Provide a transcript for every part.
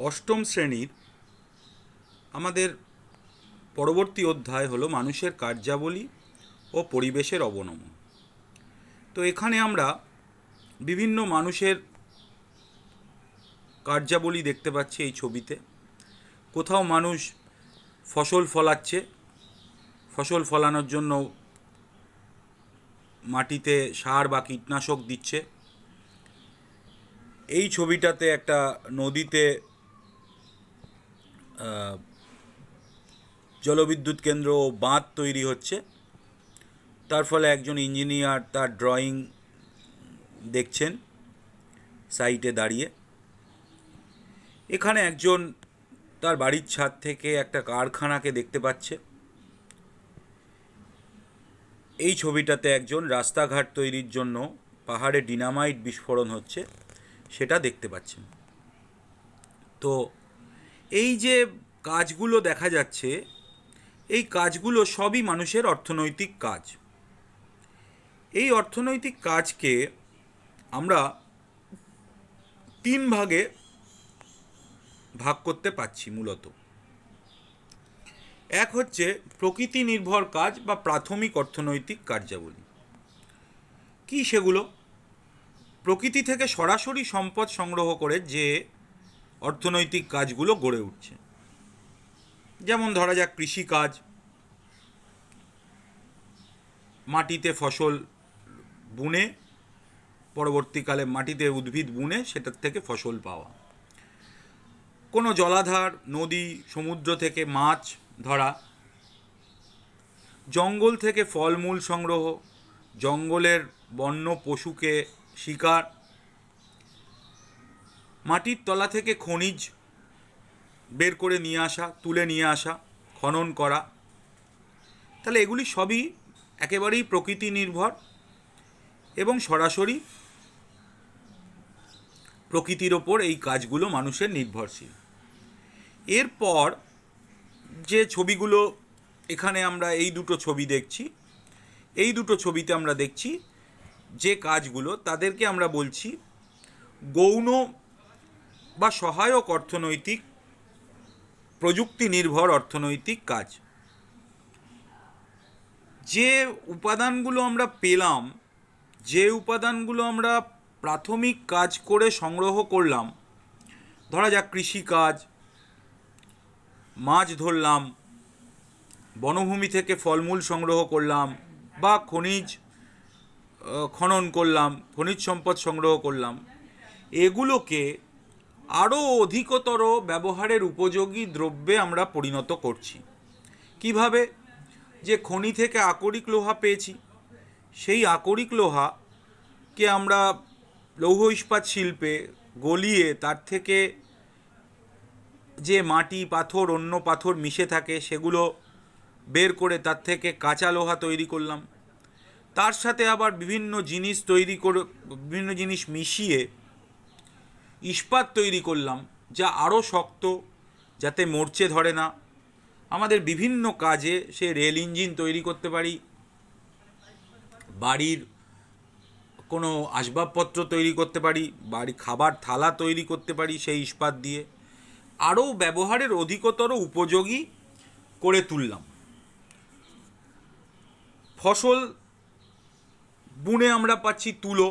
অষ্টম শ্রেণীর আমাদের পরবর্তী অধ্যায় হলো মানুষের কার্যাবলী ও পরিবেশের অবনমন। তো এখানে আমরা বিভিন্ন মানুষের কার্যাবলী দেখতে পাচ্ছি এই ছবিতে। কোথাও মানুষ ফসল ফলাচ্ছে, ফসল ফলানোর জন্য মাটিতে সার বা কীটনাশক দিচ্ছে। এই ছবিটাতে একটা নদীতে জলবিদ্যুৎ কেন্দ্র ও বাঁধ তৈরি হচ্ছে, তার ফলে একজন ইঞ্জিনিয়ার তার ড্রয়িং দেখছেন সাইটে দাঁড়িয়ে। এখানে একজন তার বাড়ির ছাদ থেকে একটা কারখানাকে দেখতে পাচ্ছে। এই ছবিটাতে একজন রাস্তাঘাট তৈরির জন্য পাহাড়ে ডিনামাইট বিস্ফোরণ হচ্ছে সেটা দেখতে পাচ্ছেন। তো এই যে কাজগুলো দেখা যাচ্ছে, এই কাজগুলো সবই মানুষের অর্থনৈতিক কাজ। এই অর্থনৈতিক কাজকে আমরা তিন ভাগে ভাগ করতে পারছি মূলত। এক হচ্ছে প্রকৃতি নির্ভর কাজ বা প্রাথমিক অর্থনৈতিক কার্যাবলী। কি সেগুলো? প্রকৃতি থেকে সরাসরি সম্পদ সংগ্রহ করে যে অর্থনৈতিক কাজগুলো গড়ে উঠছে, যেমন ধরা যাক কৃষিকাজ, মাটিতে ফসল বুনে পরবর্তীকালে মাটিতে উদ্ভিদ বুনে সেটার থেকে ফসল পাওয়া, কোনো জলাধার, নদী, সমুদ্র থেকে মাছ ধরা, জঙ্গল থেকে ফলমূল সংগ্রহ, জঙ্গলের বন্য পশুকে শিকার, মাটির তলা থেকে খনিজ বের করে নিয়ে আসা, তুলে নিয়ে আসা, খনন করা। তাহলে এগুলি সবই একেবারেই প্রকৃতি নির্ভর এবং সরাসরি প্রকৃতির ওপর এই কাজগুলো মানুষের নির্ভরশীল। এরপর যে ছবিগুলো এখানে আমরা এই দুটো ছবি দেখছি, এই দুটো ছবিতে আমরা দেখছি যে কাজগুলো, তাদেরকে আমরা বলছি গৌণ বা সহায়ক অর্থনৈতিক, প্রযুক্তি নির্ভর অর্থনৈতিক কাজ। যে উপাদানগুলো আমরা পেলাম, যে উপাদানগুলো আমরা প্রাথমিক কাজ করে সংগ্রহ করলাম, ধরা যাক কৃষিকাজ, মাছ ধরলাম, বনভূমি থেকে ফলমূল সংগ্রহ করলাম, বা খনিজ খনন করলাম, খনিজ সম্পদ সংগ্রহ করলাম, এগুলোকে আরও অধিকতর ব্যবহারের উপযোগী দ্রব্যে আমরা পরিণত করছি। কিভাবে? যে খনি থেকে আকরিক লোহা পেয়েছি, সেই আকরিক লোহাকে আমরা লৌহ ইস্পাত শিল্পে গলিয়ে তার থেকে যে মাটি, পাথর, অন্য পাথর মিশে থাকে সেগুলো বের করে তার থেকে কাঁচা লোহা তৈরি করলাম। তার সাথে আবার বিভিন্ন জিনিস তৈরি করে, বিভিন্ন জিনিস মিশিয়ে ইস্পাত তৈরি করলাম, যা আরও শক্ত, যাতে মরচে ধরে না। আমাদের বিভিন্ন কাজে সে রেল ইঞ্জিন তৈরি করতে পারি, বাড়ির কোনো আসবাবপত্র তৈরি করতে পারি, বাড়ি খাবার থালা তৈরি করতে পারি সেই ইস্পাত দিয়ে, আরও ব্যবহারের অধিকতর উপযোগী করে তুললাম। ফসল বুনে আমরা পাচ্ছি তুলো,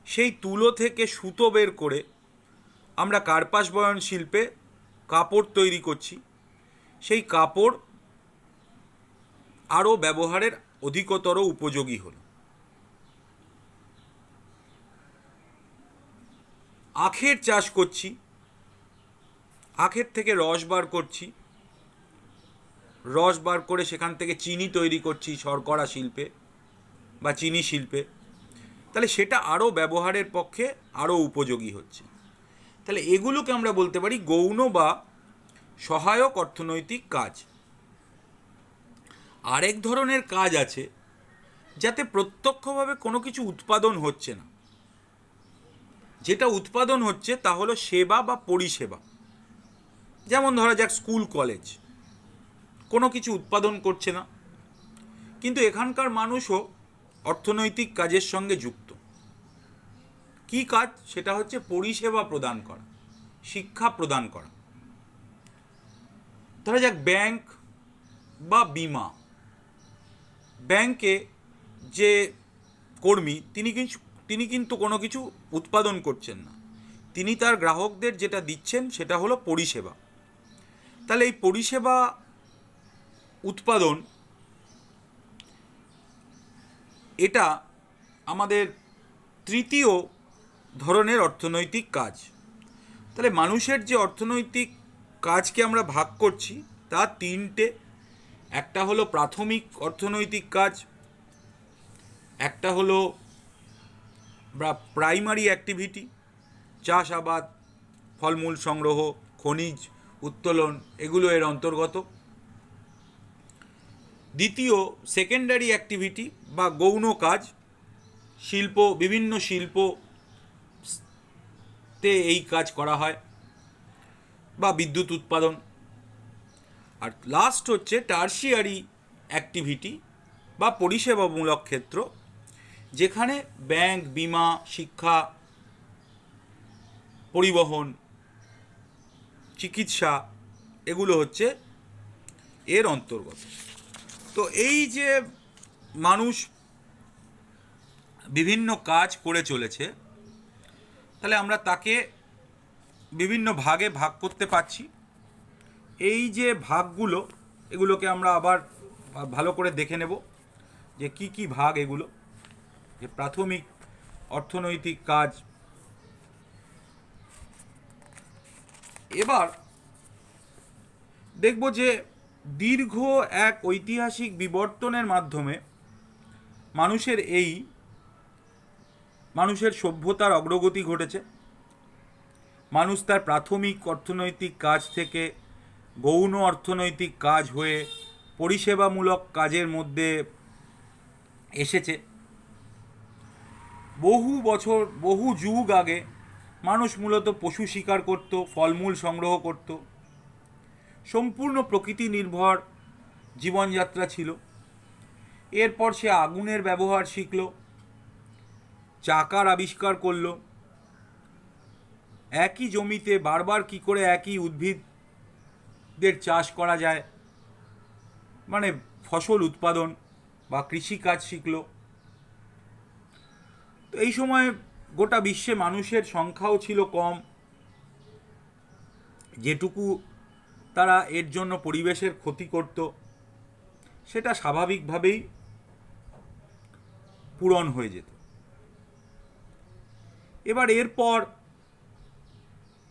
সেই তুলো থেকে সুতো বের করে আমরা কার্পাস বয়ন শিল্পে কাপড় তৈরি করছি, সেই কাপড় আরও ব্যবহারের অধিকতর উপযোগী হল। আখের চাষ করছি, আখের থেকে রস বার করছি, রস বার করে সেখান থেকে চিনি তৈরি করছি শর্করা শিল্পে বা চিনি শিল্পে, তাহলে সেটা আরও ব্যবহারের পক্ষে আরও উপযোগী হচ্ছে। তাহলে এগুলোকে আমরা বলতে পারি গৌণ বা সহায়ক অর্থনৈতিক কাজ। আরেক ধরনের কাজ আছে যাতে প্রত্যক্ষভাবে কোনো কিছু উৎপাদন হচ্ছে না, যেটা উৎপাদন হচ্ছে তা হলো সেবা বা পরিষেবা। যেমন ধরা যাক স্কুল কলেজ কোনো কিছু উৎপাদন করছে না, কিন্তু এখানকার মানুষও অর্থনৈতিক কাজের সঙ্গে যুক্ত। কি কাজ? সেটা হচ্ছে পরিষেবা প্রদান করা। শিক্ষা প্রদান করা। ধরা যাক ব্যাংক বা বিমা, ব্যাংকে যে কর্মী তিনি কিন্তু কোনো কিছু উৎপাদন করছেন না, তিনি তার গ্রাহকদের যেটা দিচ্ছেন সেটা হলো পরিষেবা। তাহলে এই পরিষেবা উৎপাদন, এটা আমাদের তৃতীয় ধরনের অর্থনৈতিক কাজ। তাহলে মানুষের যে অর্থনৈতিক কাজকে আমরা ভাগ করছি তা তিনটে। একটা হলো প্রাথমিক অর্থনৈতিক কাজ, একটা হলো প্রাইমারি অ্যাক্টিভিটি, চাষাবাদ, ফলমূল সংগ্রহ, খনিজ উত্তোলন, এগুলো এর অন্তর্গত। দ্বিতীয় সেকেন্ডারি অ্যাক্টিভিটি বা গৌণ কাজ, শিল্প, বিভিন্ন শিল্পতে এই কাজ করা হয়, বা বিদ্যুৎ উৎপাদন। আর লাস্ট হচ্ছে টার্সিয়ারি অ্যাক্টিভিটি বা পরিষেবামূলক ক্ষেত্র, যেখানে ব্যাংক, বিমা, শিক্ষা, পরিবহন, চিকিৎসা, এগুলো হচ্ছে এর অন্তর্গত। তো এই যে মানুষ বিভিন্ন কাজ করে চলেছে, তাহলে আমরা তাকে বিভিন্ন ভাগে ভাগ করতে পারছি। এই যে ভাগগুলো, এগুলোকে আমরা আবার ভালো করে দেখে নেব যে কি কি ভাগ এগুলো। যে প্রাথমিক অর্থনৈতিক কাজ, এবার দেখব যে দীর্ঘ এক ঐতিহাসিক বিবর্তনের মাধ্যমে মানুষের সভ্যতার অগ্রগতি ঘটেছে। মানুষ তার প্রাথমিক অর্থনৈতিক কাজ থেকে গৌণ অর্থনৈতিক কাজ হয়ে পরিষেবামূলক কাজের মধ্যে এসেছে। বহু যুগ আগে মানুষ মূলত পশু শিকার করত, ফলমূল সংগ্রহ করত, সম্পূর্ণ প্রকৃতি নির্ভর জীবনযাত্রা ছিল। এরপর সে আগুনের ব্যবহার শিখল, চাকার আবিষ্কার করল, একই জমিতে বারবার কি করে একই উদ্ভিদদের চাষ করা যায়, মানে ফসল উৎপাদন বা কৃষিকাজ শিখল। তো এই সময় গোটা বিশ্বে মানুষের সংখ্যাও ছিল কম, যেটুকু তারা এর জন্য পরিবেশের ক্ষতি করত সেটা স্বাভাবিকভাবেই পূরণ হয়ে যেত। এবার এরপর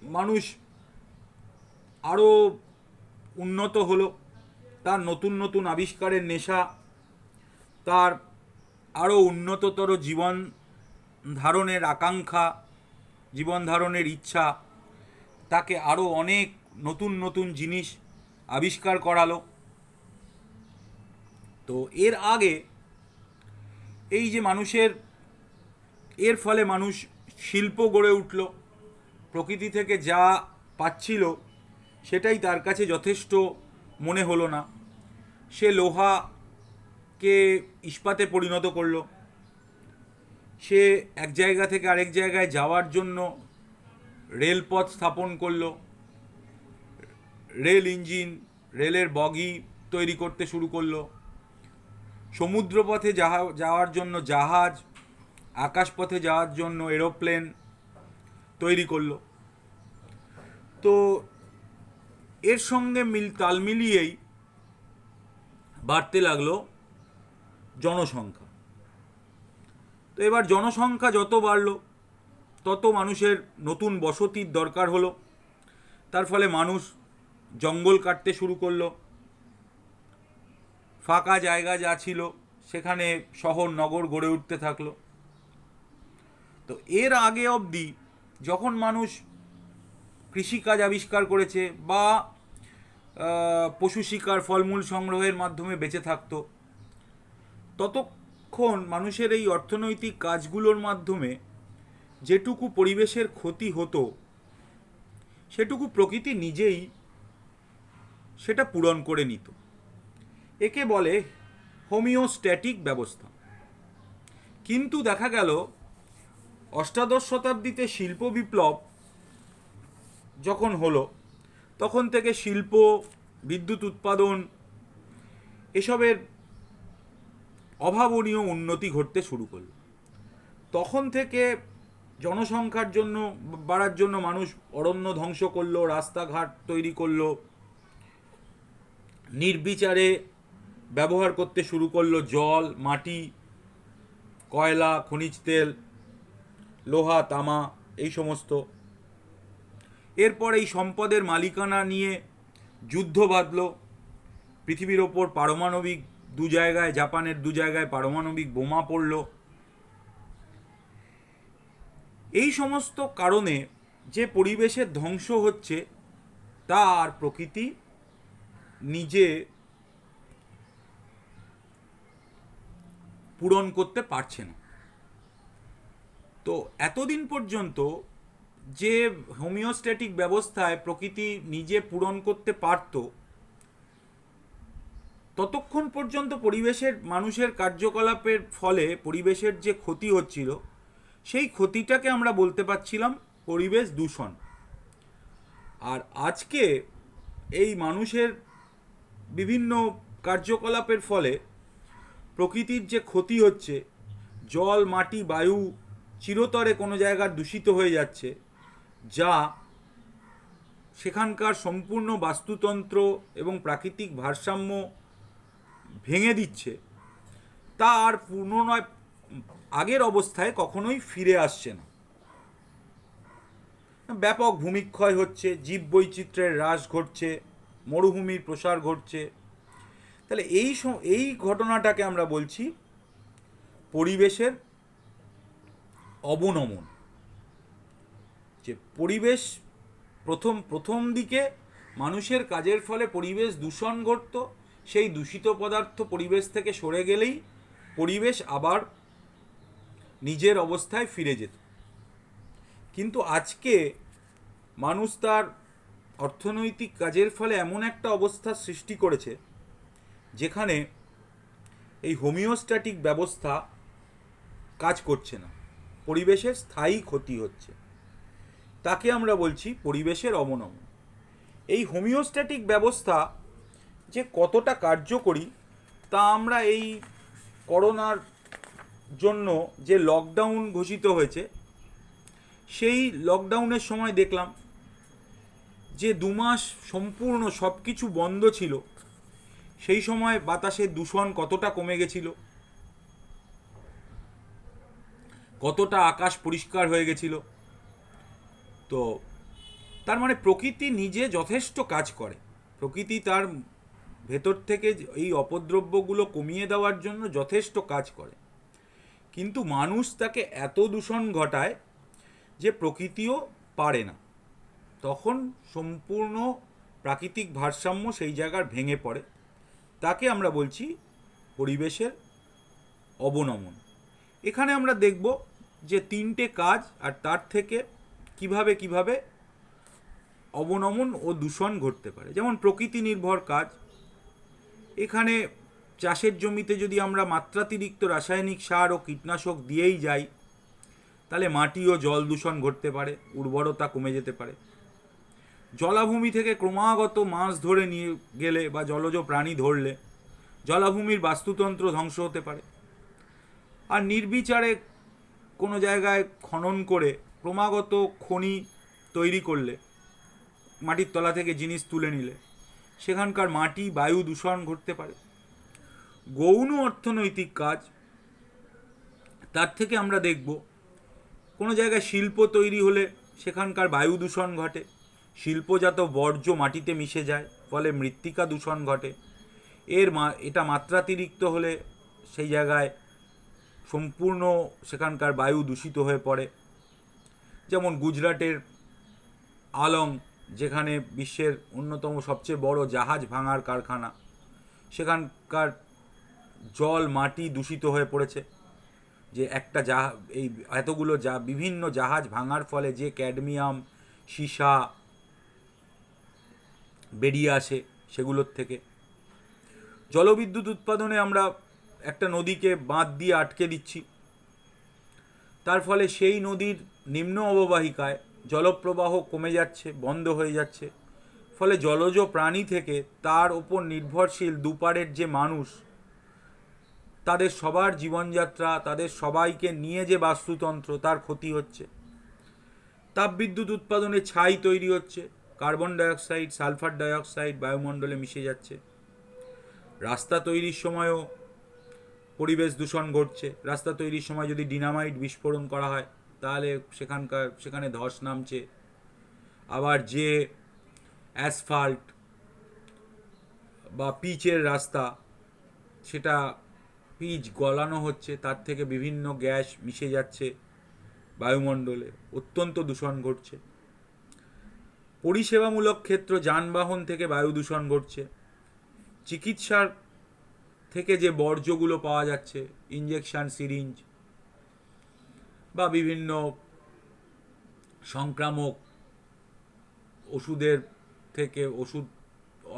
মানুষ আরও উন্নত হলো, তার নতুন নতুন আবিষ্কারের নেশা, তার আরও উন্নততর জীবন ধারণের আকাঙ্ক্ষা, জীবন ধারণের ইচ্ছা তাকে আরও অনেক নতুন নতুন জিনিস আবিষ্কার করালো। তো এর আগে এই যে এর ফলে মানুষ শিল্প গড়ে উঠল, প্রকৃতি থেকে যা পাচ্ছিল সেটাই তার কাছে যথেষ্ট মনে হলো না, সে লোহাকে ইস্পাতে পরিণত করলো, সে এক জায়গা থেকে আরেক জায়গায় যাওয়ার জন্য রেলপথ স্থাপন করলো, রেল ইঞ্জিন, রেলের বগি তৈরি করতে শুরু করলো, সমুদ্রপথে যাওয়ার জন্য জাহাজ, আকাশপথে যাওয়ার জন্য এরোপ্লেন তৈরি করলো। তো এর সঙ্গে তাল মিলিয়েই বাড়তে লাগলো জনসংখ্যা। তো এবার জনসংখ্যা যত বাড়লো তত মানুষের নতুন বসতির দরকার হলো। তার ফলে মানুষ জঙ্গল কাটতে শুরু করলো, ফাঁকা জায়গা যা ছিল সেখানে শহর নগর গড়ে উঠতে থাকলো। তো এর আগে অবধি যখন মানুষ কৃষিকাজ আবিষ্কার করেছে বা পশু শিকার, ফলমূল সংগ্রহের মাধ্যমে বেঁচে থাকতো, ততক্ষণ মানুষের এই অর্থনৈতিক কাজগুলোর মাধ্যমে যেটুকু পরিবেশের ক্ষতি হতো সেটুকু প্রকৃতি নিজেই সেটা পূরণ করে নিত। একে বলে হোমিওস্ট্যাটিক ব্যবস্থা। কিন্তু দেখা গেল অষ্টাদশ শতাব্দীতে শিল্প বিপ্লব যখন হলো, তখন থেকে শিল্প, বিদ্যুৎ উৎপাদন এসবের অভাবনীয় উন্নতি ঘটতে শুরু করলো। তখন থেকে জনসংখ্যার জন্য বাড়ার জন্য মানুষ অরণ্য ধ্বংস করলো, রাস্তাঘাট তৈরি করলো, নির্বিচারে ব্যবহার করতে শুরু করলো জল, মাটি, কয়লা, খনিজ তেল, লোহা, তামা, এই সমস্ত। এরপর এই সম্পদের মালিকানা নিয়ে যুদ্ধ বাঁধল। পৃথিবীর ওপর পারমাণবিক দু জায়গায়, জাপানের দু জায়গায় পারমাণবিক বোমা পড়ল। এই সমস্ত কারণে যে পরিবেশের ধ্বংস হচ্ছে তা আর প্রকৃতি নিজে পূরণ করতে পারছে না। তো এতদিন পর্যন্ত যে হোমিওস্ট্যাটিক ব্যবস্থায় প্রকৃতি নিজে পূরণ করতে পারত, ততক্ষণ পর্যন্ত পরিবেশের মানুষের কার্যকলাপের ফলে পরিবেশের যে ক্ষতি হচ্ছিল, সেই ক্ষতিটাকে আমরা বলতে পারছিলাম পরিবেশ দূষণ। আর আজকে এই মানুষের বিভিন্ন কার্যকলাপের ফলে প্রকৃতির যে ক্ষতি হচ্ছে, জল, মাটি, বায়ু চিরতরে কোনো জায়গায় দূষিত হয়ে যাচ্ছে, যা সেখানকার সম্পূর্ণ বাস্তুতন্ত্র এবং প্রাকৃতিক ভারসাম্য ভেঙে দিচ্ছে, তা আর পুনরায় আগের অবস্থায় কখনোই ফিরে আসছে না। ব্যাপক ভূমিক্ষয় হচ্ছে, জীববৈচিত্র্যের হ্রাস ঘটছে, মরুভূমির প্রসার ঘটছে। তাহলে এই ঘটনাটাকে আমরা বলছি পরিবেশের অবনমন। যে পরিবেশ প্রথম দিকে মানুষের কাজের ফলে পরিবেশ দূষণ ঘটত, সেই দূষিত পদার্থ পরিবেশ থেকে সরে গেলেই পরিবেশ আবার নিজের অবস্থায় ফিরে যেত। কিন্তু আজকে মানুষ তার অর্থনৈতিক কাজের ফলে এমন একটা অবস্থার সৃষ্টি করেছে যেখানে এই হোমিওস্ট্যাটিক ব্যবস্থা কাজ করছে না, পরিবেশের স্থায়ী ক্ষতি হচ্ছে। তাকে আমরা বলছি পরিবেশের অবনমন। এই হোমিওস্ট্যাটিক ব্যবস্থা যে কতটা কার্যকরী তা আমরা এই করোনার জন্য যে লকডাউন ঘোষিত হয়েছে, সেই লকডাউনের সময় দেখলাম যে 2 মাস সম্পূর্ণ সব কিছু বন্ধ ছিল, সেই সময় বাতাসের দূষণ কতটা কমে গেছিল, কতটা আকাশ পরিষ্কার হয়ে গেছিল। তো তার মানে প্রকৃতি নিজে যথেষ্ট কাজ করে, প্রকৃতি তার ভেতর থেকে এই অপদ্রব্যগুলো কমিয়ে দেওয়ার জন্য যথেষ্ট কাজ করে, কিন্তু মানুষ তাকে এত দূষণ ঘটায় যে প্রকৃতিও পারে না। তখন সম্পূর্ণ প্রাকৃতিক ভারসাম্য সেই জায়গার ভেঙে পড়ে। তাকে আমরা বলছি পরিবেশের অবনমন। এখানে আমরা দেখব যে 3টে কাজ, আর তার থেকে কিভাবে অবনমন ও দূষণ ঘটতে পারে। যেমন প্রকৃতি নির্ভর কাজ, এখানে চাষের জমিতে যদি আমরা মাত্রাতিরিক্ত রাসায়নিক সার ও কীটনাশক দিয়েই যাই, তাহলে মাটি ও জল দূষণ ঘটতে পারে, উর্বরতা কমে যেতে পারে। জলাভূমি থেকে ক্রমাগত মাছ ধরে নিয়ে গেলে বা জলজ প্রাণী ধরলে জলাভূমির বাস্তুতন্ত্র ধ্বংস হতে পারে। আর নির্বিচারে কোনো জায়গায় খনন করে ক্রমাগত খনি তৈরি করলে, মাটির তলা থেকে জিনিস তুলে নিলে সেখানকার মাটি, বায়ু দূষণ ঘটতে পারে। গৌণ অর্থনৈতিক কাজ, তার থেকে আমরা দেখব কোনো জায়গায় শিল্প তৈরি হলে সেখানকার বায়ু দূষণ ঘটে, শিল্পজাত বর্জ্য মাটিতে মিশে যায়, ফলে মৃত্তিকা দূষণ ঘটে। এটা মাত্রাতিরিক্ত হলে সেই জায়গায় সম্পূর্ণ সেখানকার বায়ু দূষিত হয়ে পড়ে। যেমন গুজরাটের আলং, যেখানে বিশ্বের অন্যতম সবচেয়ে বড় জাহাজ ভাঙার কারখানা, সেখানকার জল, মাটি দূষিত হয়ে পড়েছে। যে একটা এই এতগুলো বিভিন্ন জাহাজ ভাঙার ফলে যে ক্যাডমিয়াম, সীসা বেরিয়ে আসে সেগুলোর থেকে। জলবিদ্যুৎ উৎপাদনে আমরা একটা নদীকে বাঁধ দিয়ে আটকে দিচ্ছি, তার ফলে সেই নদীর নিম্ন অববাহিকায় জলপ্রবাহ কমে যাচ্ছে, বন্ধ হয়ে যাচ্ছে। ফলে জলজ প্রাণী থেকে তার ওপর নির্ভরশীল দুপারের যে মানুষ, তাদের সবার জীবনযাত্রা, তাদের সবাইকে নিয়ে যে বাস্তুতন্ত্র, তার ক্ষতি হচ্ছে। তাপবিদ্যুৎ উৎপাদনে ছাই তৈরি হচ্ছে, কার্বন ডাইঅক্সাইড, সালফার ডাইঅক্সাইড বায়ুমণ্ডলে মিশে যাচ্ছে। রাস্তা তৈরির সময়ও পরিবেশ দূষণ ঘটছে। রাস্তা তৈরির সময় যদি ডিনামাইট বিস্ফোরণ করা হয়, তাহলে সেখানে ধস নামছে। আবার যে অ্যাসফাল্ট বা পিচের রাস্তা, সেটা পিচ গলানো হচ্ছে, তার থেকে বিভিন্ন গ্যাস মিশে যাচ্ছে বায়ুমণ্ডলে, অত্যন্ত দূষণ ঘটছে। পরিষেবামূলক ক্ষেত্র, যানবাহন থেকে বায়ু দূষণ ঘটছে। চিকিৎসার থেকে যে বর্জ্যগুলো পাওয়া যাচ্ছে, ইঞ্জেকশন, সিরিঞ্জ বা বিভিন্ন সংক্রামক ওষুধের থেকে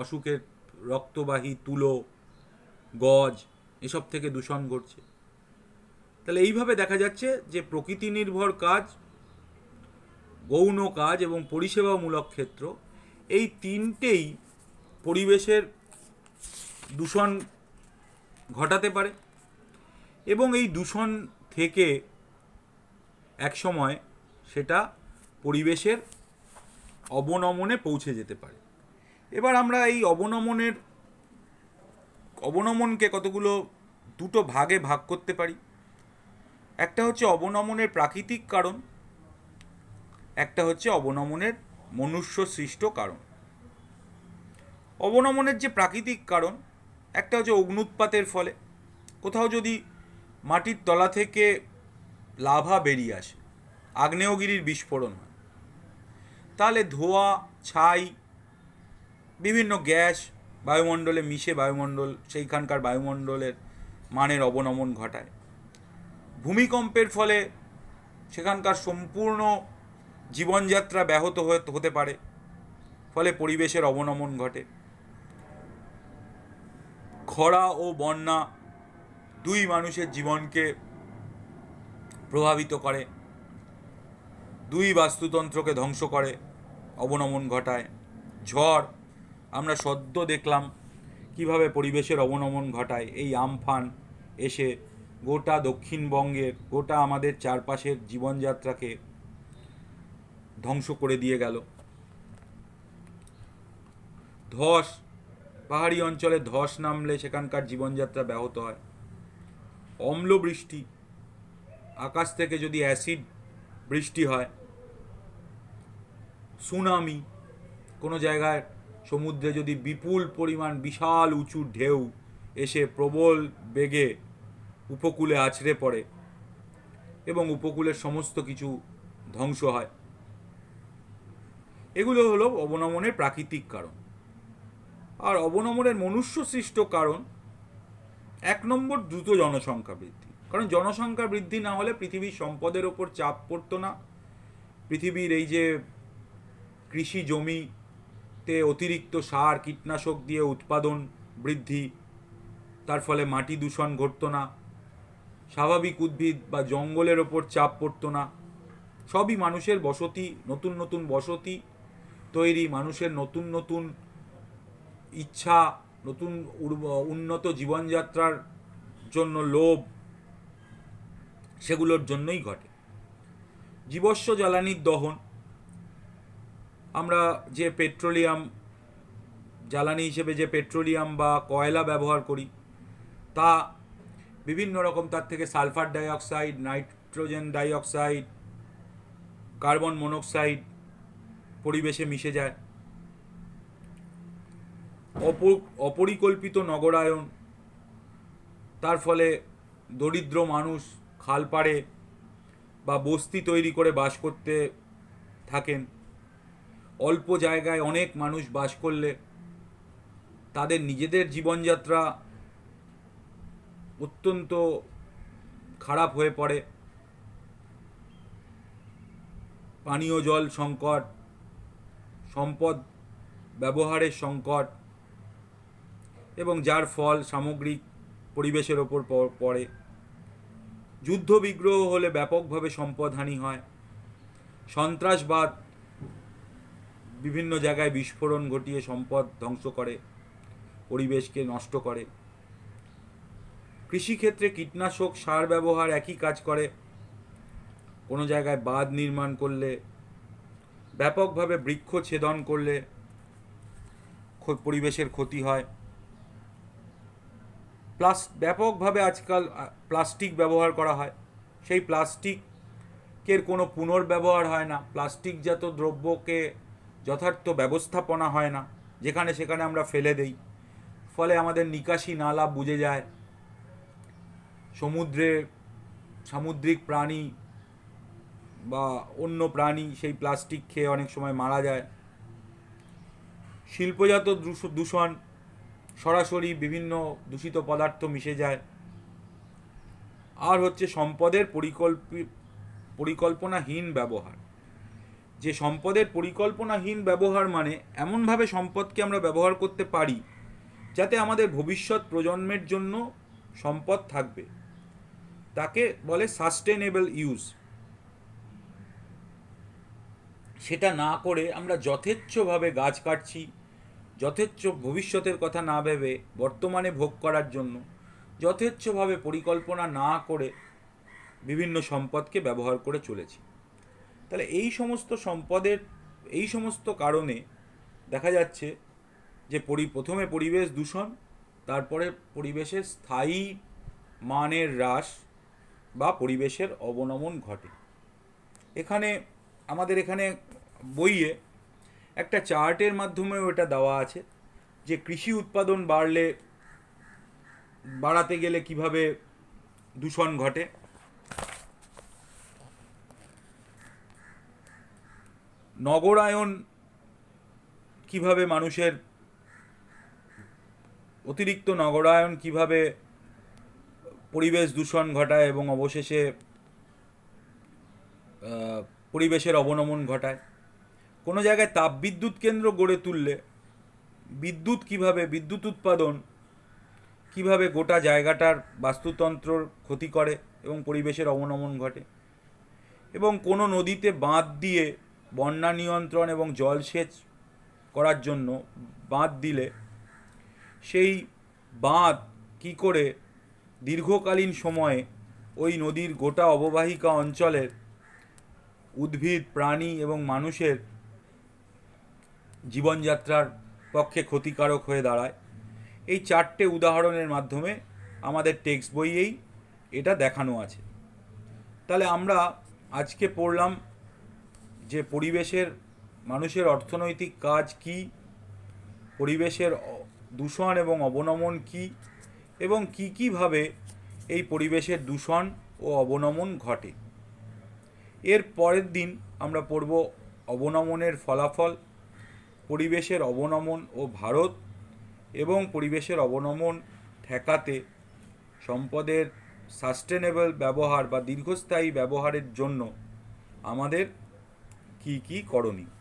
অসুখের রক্তবাহী তুলো, গজ, এসব থেকে দূষণ ঘটছে। তাহলে এইভাবে দেখা যাচ্ছে যে প্রকৃতি নির্ভর কাজ, গৌণ কাজ এবং পরিষেবামূলক ক্ষেত্র, এই তিনটেই পরিবেশের দূষণ ঘটাতে পারে এবং এই দূষণ থেকে একসময় সেটা পরিবেশের অবনমনে পৌঁছে যেতে পারে। এবার আমরা এই অবনমনকে কতগুলো দুটো ভাগে ভাগ করতে পারি। একটা হচ্ছে অবনমনের প্রাকৃতিক কারণ, একটা হচ্ছে অবনমনের মনুষ্য সৃষ্ট কারণ। অবনমনের যে প্রাকৃতিক কারণ, একটা হচ্ছে অগ্ন্যুৎপাতের ফলে কোথাও যদি মাটির তলা থেকে লাভা বেরিয়ে আসে, আগ্নেয়গিরির বিস্ফোরণ হয়, তাহলে ধোঁয়া, ছাই, বিভিন্ন গ্যাস বায়ুমণ্ডলে মিশে সেইখানকার বায়ুমণ্ডলের মানের অবনমন ঘটায়। ভূমিকম্পের ফলে সেখানকার সম্পূর্ণ জীবনযাত্রা ব্যাহত হতে পারে, ফলে পরিবেশের অবনমন ঘটে। খরা ও বন্যা দুই মানুষের জীবনকে প্রভাবিত করে, দুই বাস্তুতন্ত্রকে ধ্বংস করে, অবনমন ঘটায়। ঝড়, আমরা সদ্য দেখলাম কিভাবে পরিবেশের অবনমন ঘটায়। এই আমফান এসে গোটা দক্ষিণবঙ্গের, গোটা আমাদের চারপাশের জীবনযাত্রাকে ধ্বংস করে দিয়ে গেল। ধস, পাহাড়ি অঞ্চলে ধস নামলে সেখানকার জীবনযাত্রা ব্যাহত হয়। অম্ল বৃষ্টি, আকাশ থেকে যদি অ্যাসিড বৃষ্টি হয়। সুনামি, কোনো জায়গায় সমুদ্রে যদি বিপুল পরিমাণ বিশাল উঁচু ঢেউ এসে প্রবল বেগে উপকূলে আছড়ে পড়ে এবং উপকূলের সমস্ত কিছু ধ্বংস হয়। এগুলো হলো অবনমনের প্রাকৃতিক কারণ। আর অবনমনের মনুষ্য সৃষ্ট কারণ, এক নম্বর, দ্রুত জনসংখ্যা বৃদ্ধি। কারণ জনসংখ্যা বৃদ্ধি না হলে পৃথিবীর সম্পদের ওপর চাপ পড়তো না। পৃথিবীর এই যে কৃষি জমিতে অতিরিক্ত সার, কীটনাশক দিয়ে উৎপাদন বৃদ্ধি, তার ফলে মাটি দূষণ ঘটতো না। স্বাভাবিক উদ্ভিদ বা জঙ্গলের ওপর চাপ পড়তো না। সবই মানুষের বসতি, নতুন নতুন বসতি তৈরি, মানুষের নতুন নতুন ইচ্ছা, নতুন উন্নত জীবনযাত্রার জন্য লোভ, সেগুলোর জন্যই ঘটে। জীবাশ্ম জ্বালানির দহন, আমরা যে পেট্রোলিয়াম জ্বালানি হিসেবে যে পেট্রোলিয়াম বা কয়লা ব্যবহার করি, তা বিভিন্ন রকম, তার থেকে sulphur dioxide, nitrogen dioxide, carbon monoxide পরিবেশে মিশে যায়। অপরিকল্পিত নগরায়ন, তার ফলে দরিদ্র মানুষ খালপাড়ে বা বস্তি তৈরি করে বাস করতে থাকেন। অল্প জায়গায় অনেক মানুষ বাস করলে তাদের নিজেদের জীবনযাত্রা অত্যন্ত খারাপ হয়ে পড়ে। পানীয় জল সংকট, সম্পদ ব্যবহারের সংকট, এবং যার ফল সামগ্রিক পরিবেশের ওপর পড়ে। যুদ্ধ বিগ্রহ হলে ব্যাপকভাবে সম্পদহানি হয়। সন্ত্রাসবাদ বিভিন্ন জায়গায় বিস্ফোরণ ঘটিয়ে সম্পদ ধ্বংস করে, পরিবেশকে নষ্ট করে। কৃষিক্ষেত্রে কীটনাশক সার ব্যবহার একই কাজ করে। কোনো জায়গায় বাঁধ নির্মাণ করলে, ব্যাপকভাবে বৃক্ষ ছেদন করলে পরিবেশের ক্ষতি হয়। ব্যাপকভাবে আজকাল প্লাস্টিক ব্যবহার করা হয়, সেই প্লাস্টিকের কোনো পুনর্ব্যবহার হয় না, প্লাস্টিকজাত দ্রব্যকে যথার্থ ব্যবস্থাপনা হয় না, যেখানে সেখানে আমরা ফেলে দেই, ফলে আমাদের নিকাশি নালা বুজে যায়, সামুদ্রিক প্রাণী বা অন্য প্রাণী সেই প্লাস্টিক খেয়ে অনেক সময় মারা যায়। শিল্পজাত দূষণ, সরাসরি বিভিন্ন দূষিত পদার্থ মিশে যায়। আর হচ্ছে সম্পদের পরিকল্পনাহীন ব্যবহার। যে সম্পদের পরিকল্পনাহীন ব্যবহার মানে এমনভাবে সম্পদকে আমরা ব্যবহার করতে পারি যাতে আমাদের ভবিষ্যৎ প্রজন্মের জন্য সম্পদ থাকবে, তাকে বলে সাস্টেনেবল ইউজ। সেটা না করে আমরা যথেচ্ছভাবে গাছ কাটছি, যথেচ্ছ ভবিষ্যতের কথা না ভেবে বর্তমানে ভোগ করার জন্য যথেচ্ছভাবে পরিকল্পনা না করে বিভিন্ন সম্পদকে ব্যবহার করে চলেছি। তাহলে এই সমস্ত কারণে দেখা যাচ্ছে যে প্রথমে পরিবেশ দূষণ, তারপরে পরিবেশের স্থায়ী মানের হ্রাস বা পরিবেশের অবনমন ঘটে। আমাদের এখানে বইয়ে একটা চার্টের মাধ্যমেও এটা দেওয়া আছে যে কৃষি উৎপাদন বাড়াতে গেলে কিভাবে দূষণ ঘটে। নগরায়ন কিভাবে অতিরিক্ত নগরায়ন কিভাবে পরিবেশ দূষণ ঘটায় এবং অবশেষে পরিবেশের অবনমন ঘটায়। কোনো জায়গায় তাপবিদ্যুৎ কেন্দ্র গড়ে তুললে বিদ্যুৎ উৎপাদন কিভাবে গোটা জায়গাটার বাস্তুতন্ত্রর ক্ষতি করে এবং পরিবেশের অবনমন ঘটে। এবং কোনো নদীতে বাঁধ দিয়ে বন্যা নিয়ন্ত্রণ এবং জলসেচ করার জন্য বাঁধ দিলে সেই বাঁধ কী করে দীর্ঘকালীন সময়ে ওই নদীর গোটা অববাহিকা অঞ্চলের উদ্ভিদ, প্রাণী এবং মানুষের জীবনযাত্রার পক্ষে ক্ষতিকারক হয়ে দাঁড়ায়। এই 4টে উদাহরণের মাধ্যমে আমাদের টেক্সট বইয়েই এটা দেখানো আছে। তাহলে আমরা আজকে পড়লাম যে মানুষের অর্থনৈতিক কাজ কি, পরিবেশের দূষণ এবং অবনমন কি, এবং কীভাবে এই পরিবেশের দূষণ ও অবনমন ঘটে। এর পরের দিন আমরা পড়ব অবনমনের ফলাফল, পরিবেশের অবনমন ও ভারত, এবং পরিবেশের অবনমন ঠেকাতে সম্পদের সাস্টেনেবল ব্যবহার বা দীর্ঘস্থায়ী ব্যবহারের জন্য আমাদের কি করণীয়।